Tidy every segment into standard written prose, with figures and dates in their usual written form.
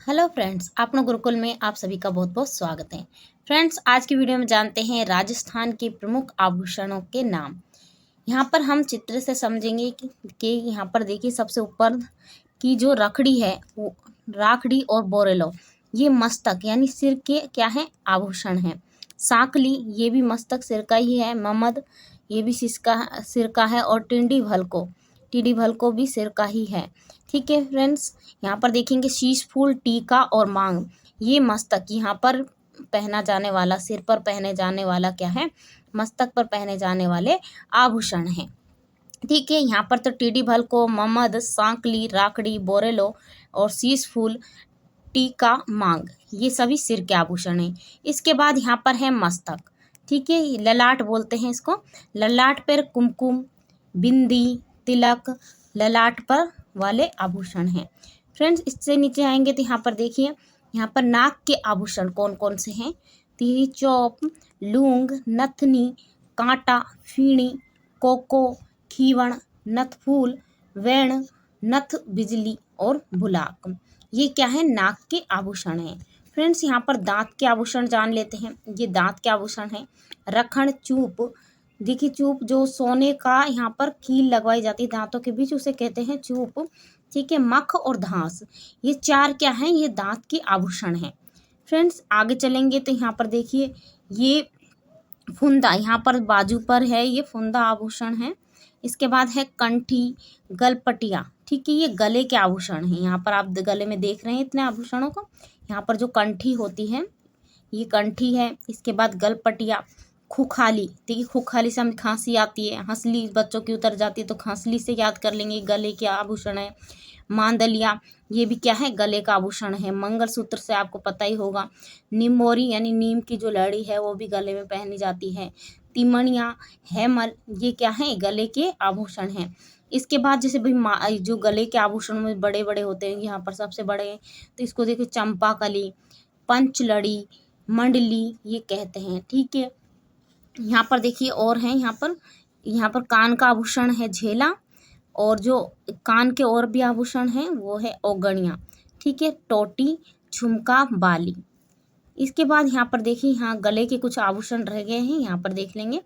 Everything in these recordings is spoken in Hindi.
हेलो फ्रेंड्स, अपना गुरुकुल में आप सभी का बहुत बहुत स्वागत है। फ्रेंड्स, आज की वीडियो में जानते हैं राजस्थान के प्रमुख आभूषणों के नाम। यहाँ पर हम चित्र से समझेंगे कि यहाँ पर देखिए सबसे ऊपर की जो रखड़ी है वो राखड़ी और बोरेलो, ये मस्तक यानी सिर के क्या है आभूषण है। साकली ये भी मस्तक सिर का ही है। ममद ये भी सिर का है। और टिडी भल को भी सिर का ही है। ठीक है फ्रेंड्स, यहाँ पर देखेंगे शीश फूल, टीका और मांग, ये मस्तक यहाँ पर पहना जाने वाला, सिर पर पहने जाने वाला क्या है, मस्तक पर पहने जाने वाले आभूषण हैं। ठीक है, यहाँ पर तो टीडी भल को, ममद, सांकली, राखड़ी, बोरेलो और शीश फूल, टीका, मांग, ये सभी सिर के आभूषण हैं। इसके बाद यहाँ पर है मस्तक। ठीक है, ललाट बोलते हैं इसको। ललाट पर कुमकुम, बिंदी, तिलक ललाट पर वाले आभूषण हैं। फ्रेंड्स, इससे नीचे आएंगे तो यहाँ पर देखिए, यहाँ पर नाक के आभूषण कौन कौन से हैं। तिरी चौप, लूंग, नथनी, कांटा, फीणी, कोको, खीवण, नथफूल, वेण, नथ बिजली और भुलाक, ये क्या है, नाक के आभूषण हैं। फ्रेंड्स, यहाँ पर दांत के आभूषण जान लेते हैं। ये दांत के आभूषण हैं। रखण, चूप, देखिए चूप जो सोने का यहाँ पर कील लगवाई जाती है दांतों के बीच, उसे कहते हैं चूप। ठीक है, मख और धांस, ये चार क्या हैं, ये दांत के आभूषण हैं। फ्रेंड्स, आगे चलेंगे तो यहाँ पर देखिए ये फुंदा, यहाँ पर बाजू पर है, ये फुंदा आभूषण है। इसके बाद है कंठी, गलपटिया। ठीक है, ये गले के आभूषण हैं। यहाँ पर आप गले में देख रहे हैं इतने आभूषणों को। यहाँ पर जो कंठी होती है ये कंठी है। इसके बाद गलपटिया, खुखाली, देखिए खुखाली से हमें खांसी आती है, हंसली बच्चों की उतर जाती है तो खांसली से याद कर लेंगे, गले के आभूषण है। मांदलिया, ये भी क्या है, गले का आभूषण है। मंगलसूत्र से आपको पता ही होगा। निमोरी यानी नीम की जो लड़ी है वो भी गले में पहनी जाती है। तिमणिया, हैमल, ये क्या है, गले के आभूषण हैं। इसके बाद जैसे भाई जो गले के आभूषण में बड़े बड़े होते हैं, यहाँ पर सबसे बड़े हैं तो इसको देखिए चंपाकली, पंचलड़ी, मंडली ये कहते हैं। ठीक है, यहाँ पर देखिए और हैं, यहाँ पर कान का आभूषण है झेला, और जो कान के और भी आभूषण हैं वो है औगणियाँ। ठीक है, टोटी, झुमका, बाली। इसके बाद यहाँ पर देखिए, यहाँ गले के कुछ आभूषण रह गए हैं, यहाँ पर देख लेंगे।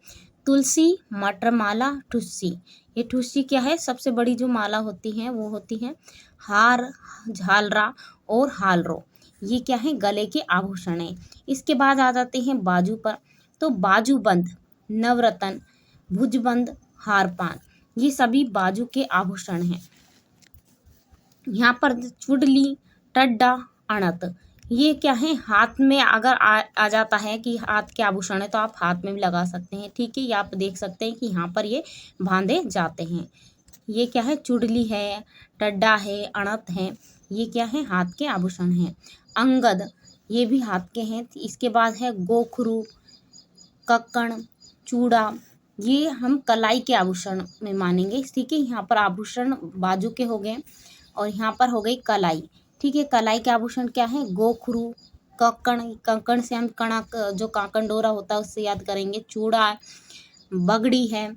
तुलसी, मटर माला, ठुस्सी, ये ठुस्सी क्या है, सबसे बड़ी जो माला होती है वो होती है। हार, झालरा और हालरो, ये क्या है, गले के आभूषण हैं। इसके बाद आ जाते हैं बाजू पर, तो बाजूबंद, नवरत्न, भुजबंद, हारपान, ये सभी बाजू के आभूषण हैं। यहाँ पर चुड़ली, टड्डा, अणत, ये क्या है, हाथ में अगर आ जाता है कि हाथ के आभूषण है तो आप हाथ में भी लगा सकते हैं। ठीक है, ये आप देख सकते हैं कि यहाँ पर ये बांधे जाते हैं। ये क्या है, चुड़ली है, टड्डा है, अणत है, ये क्या है, हाथ के आभूषण हैं। अंगद, ये भी हाथ के हैं। इसके बाद है गोखरू, कक्कण, चूड़ा, ये हम कलाई के आभूषण में मानेंगे। ठीक है, यहाँ पर आभूषण बाजू के हो गए और यहाँ पर हो गई कलाई। ठीक है, कलाई के आभूषण क्या है, गोखरू, कक्कण, कंकण से हम कणा जो काकण डोरा होता है उससे याद करेंगे। चूड़ा, बगड़ी है,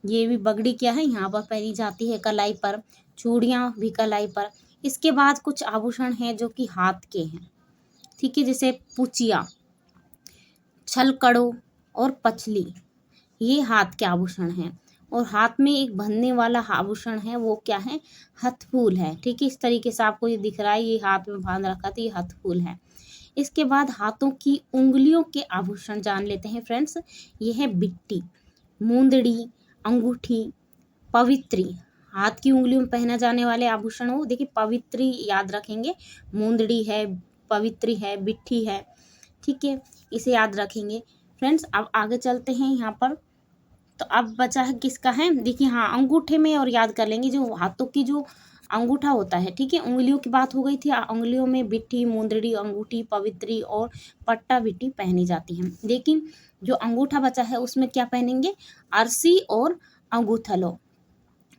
ये भी बगड़ी क्या है, यहाँ पर पहनी जाती है कलाई पर। चूड़ियाँ भी कलाई पर। इसके बाद कुछ आभूषण हैं जो कि हाथ के हैं। ठीक है, जैसे पुचिया, छलकड़ो और पछली, ये हाथ के आभूषण हैं। और हाथ में एक बंधने वाला आभूषण है वो क्या है, हथफूल है। ठीक है, इस तरीके से आपको ये दिख रहा है, ये हाथ में बांध रखा था, ये हथफूल है। इसके बाद हाथों की उंगलियों के आभूषण जान लेते हैं फ्रेंड्स। ये है बिट्टी, मूंदड़ी, अंगूठी, पवित्री, हाथ की उंगलियों में पहना जाने वाले आभूषण हो। देखिए पवित्री याद रखेंगे, मूंदड़ी है, पवित्री है, बिट्ठी है। ठीक है, इसे याद रखेंगे। फ्रेंड्स, अब आगे चलते हैं यहाँ पर, तो अब बचा है किसका है, देखिए हाँ, अंगूठे में और याद कर लेंगे, जो हाथों की जो अंगूठा होता है। ठीक है, उंगलियों की बात हो गई थी, उंगलियों में बिट्ठी, मुंदड़ी, अंगूठी, पवित्री और पट्टा बिट्टी पहनी जाती है। लेकिन जो अंगूठा बचा है उसमें क्या पहनेंगे, अरसी और अंगूठलो।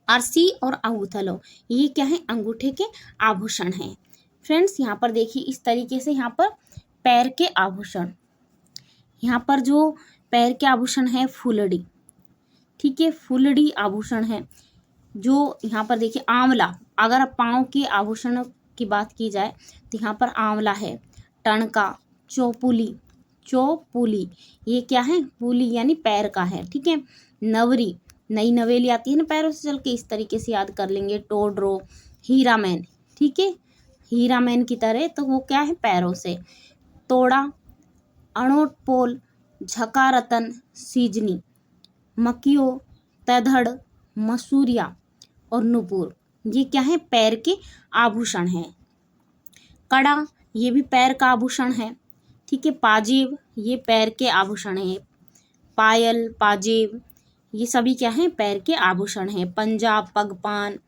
अरसी और अंगूठलो, ये क्या है, अंगूठे के आभूषण हैं। फ्रेंड्स, यहाँ पर देखिए इस तरीके से यहाँ पर पैर के आभूषण, यहाँ पर जो पैर के आभूषण है फुलड़ी। ठीक है, फुलड़ी आभूषण है। जो यहाँ पर देखिए आंवला, अगर पाँव के आभूषण की बात की जाए तो यहाँ पर आंवला है, टणका, चौपुली, चौपुली ये क्या है, पुली यानी पैर का है, ठीक है। नवरी, नई नवेली आती है ना पैरों से चल के, इस तरीके से याद कर लेंगे। टोडरो, हीरामैन, ठीक है, हीरामैन की तरह, तो वो क्या है, पैरों से। तोड़ा, अणोटपोल, झकारतन, सीजनी, मकियो, तधड़, मसूरिया और नुपुर ये क्या है, पैर के आभूषण हैं। कड़ा ये भी पैर का आभूषण है, ठीक है। पाजेब ये पैर के आभूषण है। पायल, पाजेब ये सभी क्या है, पैर के आभूषण हैं। पंजाब, पगपान।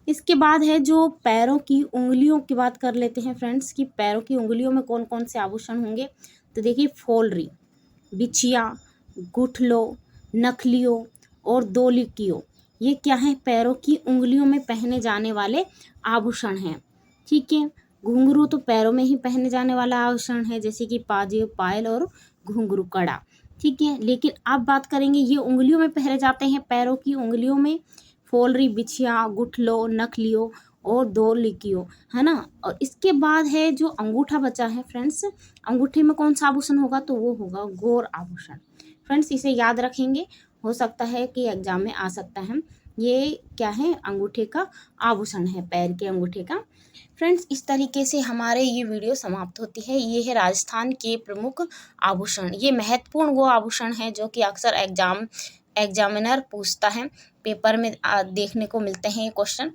इसके बाद है जो पैरों की उंगलियों की बात कर लेते हैं फ्रेंड्स, कि पैरों की उंगलियों में कौन कौन से आभूषण होंगे। तो देखिए, फोलरी, बिछिया, गुठलो, नखलियों और दोलिकियों ये क्या है, पैरों की उंगलियों में पहने जाने वाले आभूषण हैं, ठीक है। घुंघरू तो पैरों में ही पहने जाने वाला आभूषण है, जैसे कि पाजेब, पायल और घुंघरू, कड़ा, ठीक है। लेकिन अब बात करेंगे ये उंगलियों में पहने जाते हैं, पैरों की उंगलियों में फोलरी, बिछिया, गुठलो, नखलियों और दोलिकियों, है ना। और इसके बाद है जो अंगूठा बचा है फ्रेंड्स, अंगूठे में कौन सा आभूषण होगा, तो वो होगा गौर आभूषण। फ्रेंड्स इसे याद रखेंगे, हो सकता है कि एग्जाम में आ सकता है। ये क्या है, अंगूठे का आभूषण है, पैर के अंगूठे का। फ्रेंड्स इस तरीके से हमारे ये वीडियो समाप्त होती है। ये है राजस्थान के प्रमुख आभूषण। ये महत्वपूर्ण वो आभूषण है जो कि अक्सर एग्जामिनर पूछता है, पेपर में देखने को मिलते हैं ये क्वेश्चन।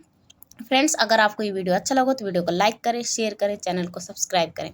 फ्रेंड्स अगर आपको ये वीडियो अच्छा लगा तो वीडियो को लाइक करें, शेयर करें, चैनल को सब्सक्राइब करें।